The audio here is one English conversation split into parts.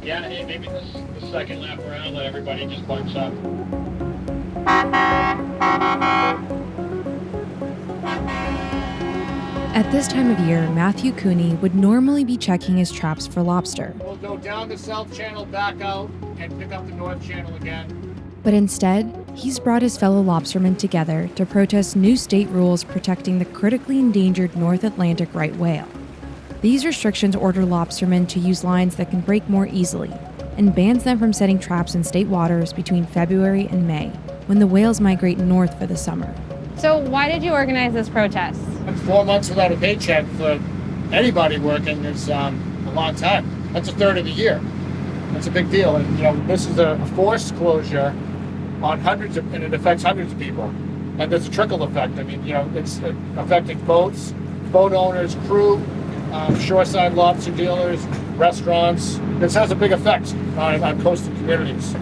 Yeah, hey, maybe the second lap around, let everybody just bunch up. At this time of year, Matthew Cooney would normally be checking his traps for lobster. We'll go down the south channel, back out, and pick up the north channel again. But instead, he's brought his fellow lobstermen together to protest new state rules protecting the critically endangered North Atlantic right whale. These restrictions order lobstermen to use lines that can break more easily and bans them from setting traps in state waters between February and May, when the whales migrate north for the summer. So why did you organize this protest? 4 months without a paycheck for anybody working is a long time. That's a third of the year. That's a big deal. And this is a forced closure on and it affects hundreds of people. And there's a trickle effect. I mean, it's affecting boats, boat owners, crew, shoreside lobster dealers, restaurants. This has a big effect on coastal communities.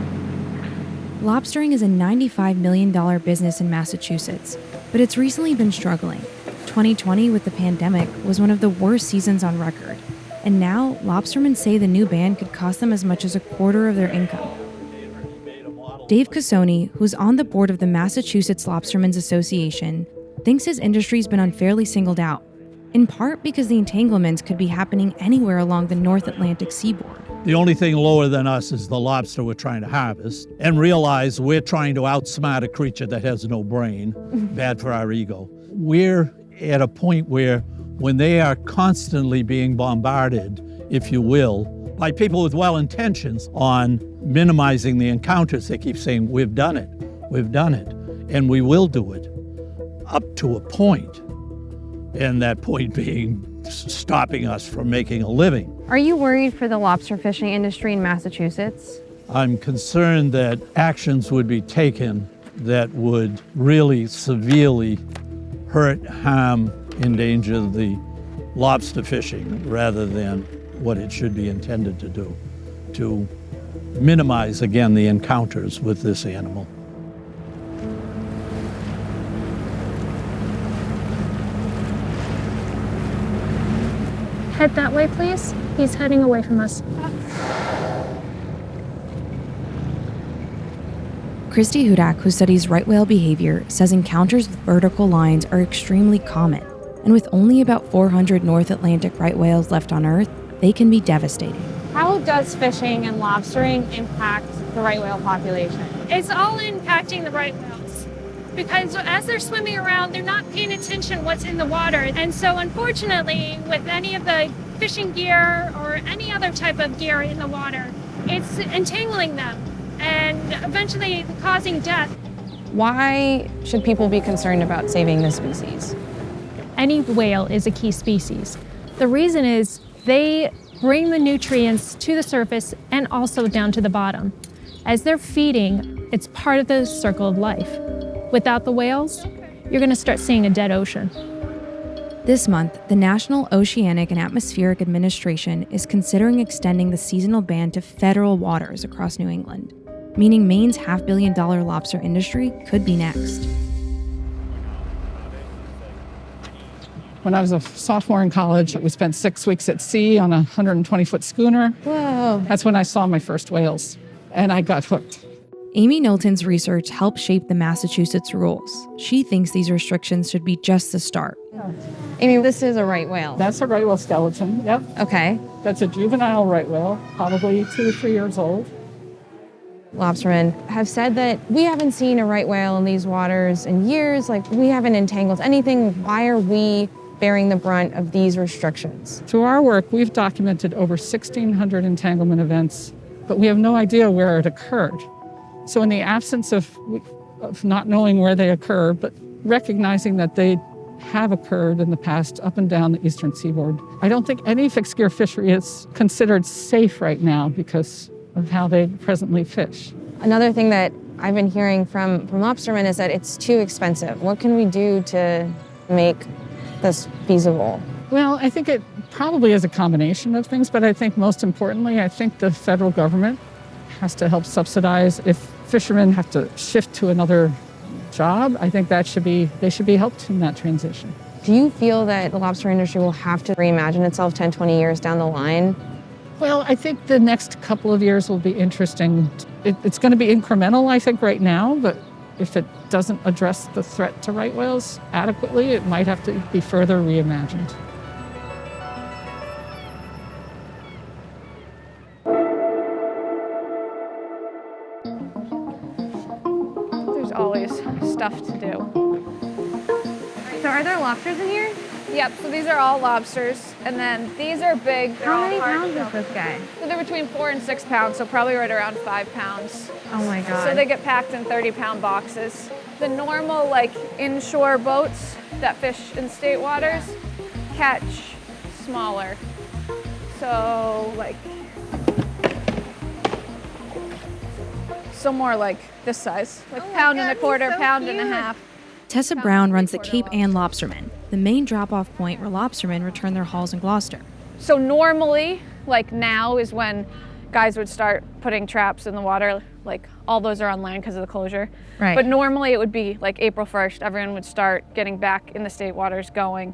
Lobstering is a $95 million business in Massachusetts, but it's recently been struggling. 2020, with the pandemic, was one of the worst seasons on record. And now, lobstermen say the new ban could cost them as much as a quarter of their income. Dave Cassoni, who's on the board of the Massachusetts Lobstermen's Association, thinks his industry's been unfairly singled out, in part because the entanglements could be happening anywhere along the North Atlantic seaboard. The only thing lower than us is the lobster we're trying to harvest, and realize we're trying to outsmart a creature that has no brain, bad for our ego. We're at a point where when they are constantly being bombarded, if you will, by people with well intentions on minimizing the encounters, they keep saying, we've done it, and we will do it, up to a point, and that point being stopping us from making a living. Are you worried for the lobster fishing industry in Massachusetts? I'm concerned that actions would be taken that would really severely hurt, harm, endanger the lobster fishing rather than what it should be intended to do, to minimize, again, the encounters with this animal. Head that way, please. He's heading away from us. Christy Hudak, who studies right whale behavior, says encounters with vertical lines are extremely common, and with only about 400 North Atlantic right whales left on Earth, they can be devastating. How does fishing and lobstering impact the right whale population? It's all impacting the right whales because as they're swimming around, they're not paying attention what's in the water. And so unfortunately, with any of the fishing gear or any other type of gear in the water, it's entangling them and eventually causing death. Why should people be concerned about saving this species? Any whale is a key species. The reason is they bring the nutrients to the surface and also down to the bottom. As they're feeding, it's part of the circle of life. Without the whales, you're going to start seeing a dead ocean. This month, the National Oceanic and Atmospheric Administration is considering extending the seasonal ban to federal waters across New England, meaning Maine's $500 million lobster industry could be next. When I was a sophomore in college, we spent 6 weeks at sea on a 120-foot schooner. Whoa. That's when I saw my first whales, and I got hooked. Amy Knowlton's research helped shape the Massachusetts rules. She thinks these restrictions should be just the start. Amy, this is a right whale. That's a right whale skeleton, yep. Okay. That's a juvenile right whale, probably 2 or 3 years old. Lobstermen have said that we haven't seen a right whale in these waters in years, like we haven't entangled anything. Why are we bearing the brunt of these restrictions? Through our work, we've documented over 1,600 entanglement events, but we have no idea where it occurred. So in the absence of not knowing where they occur, but recognizing that they have occurred in the past up and down the eastern seaboard, I don't think any fixed gear fishery is considered safe right now because of how they presently fish. Another thing that I've been hearing from lobstermen is that it's too expensive. What can we do to make this feasible? Well, I think it probably is a combination of things, but I think most importantly, I think the federal government has to help subsidize. If fishermen have to shift to another job, I think they should be helped in that transition. Do you feel that the lobster industry will have to reimagine itself 10, 20 years down the line? Well, I think the next couple of years will be interesting. It's going to be incremental, I think, right now, but if it doesn't address the threat to right whales adequately, it might have to be further reimagined. There's always stuff to do. So are there lobsters in here? Yep, so these are all lobsters, and then these are big. They're How all many hard pounds to is this guy? So they're between 4 and 6 pounds, so probably right around 5 pounds. Oh my God. So they get packed in 30-pound boxes. The normal, like, inshore boats that fish in state waters catch smaller. So, like, more like this size, like pound and a quarter, pound and a half. Tessa Brown runs the Cape Ann Lobstermen, the main drop-off point where lobstermen return their hauls in Gloucester. So normally, like now is when guys would start putting traps in the water, like all those are on land because of the closure. Right. But normally it would be like April 1st, everyone would start getting back in the state waters going,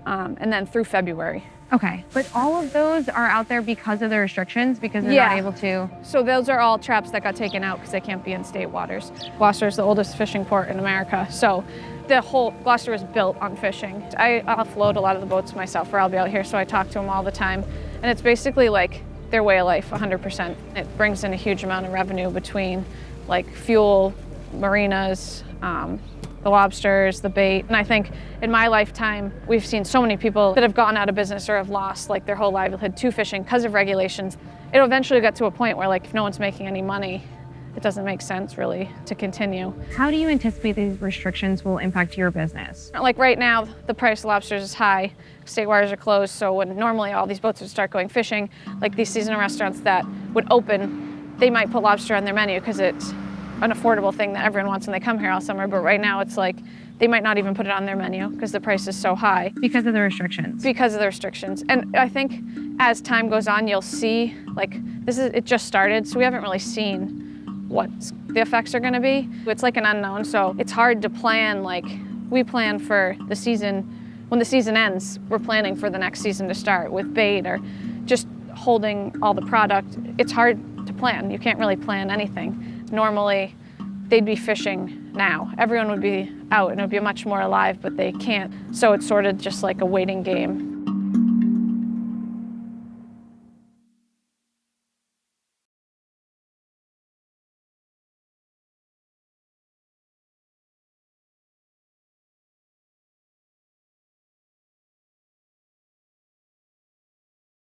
and then through February. Okay, but all of those are out there because of the restrictions, because they're not able to. So those are all traps that got taken out because they can't be in state waters. Gloucester is the oldest fishing port in America, so the whole Gloucester was built on fishing. I offload a lot of the boats myself, or I'll be out here, so I talk to them all the time, and it's basically like their way of life, 100%. It brings in a huge amount of revenue between like fuel, marinas, the lobsters, the bait. And I think in my lifetime, we've seen so many people that have gone out of business or have lost like their whole livelihood to fishing because of regulations. It eventually got to a point where like if no one's making any money, it doesn't make sense really to continue. How do you anticipate these restrictions will impact your business? Like right now, the price of lobsters is high. State waters are closed, so when normally all these boats would start going fishing, like these seasonal restaurants that would open, they might put lobster on their menu because it's an affordable thing that everyone wants when they come here all summer, but right now it's like they might not even put it on their menu because the price is so high. Because of the restrictions? Because of the restrictions. And I think as time goes on, you'll see, like, it just started, so we haven't really seen what the effects are gonna be. It's like an unknown, so it's hard to plan. Like, we plan for the season, when the season ends, we're planning for the next season to start with bait or just holding all the product. It's hard to plan. You can't really plan anything. Normally, they'd be fishing now. Everyone would be out and it would be much more alive, but they can't. So it's sort of just like a waiting game.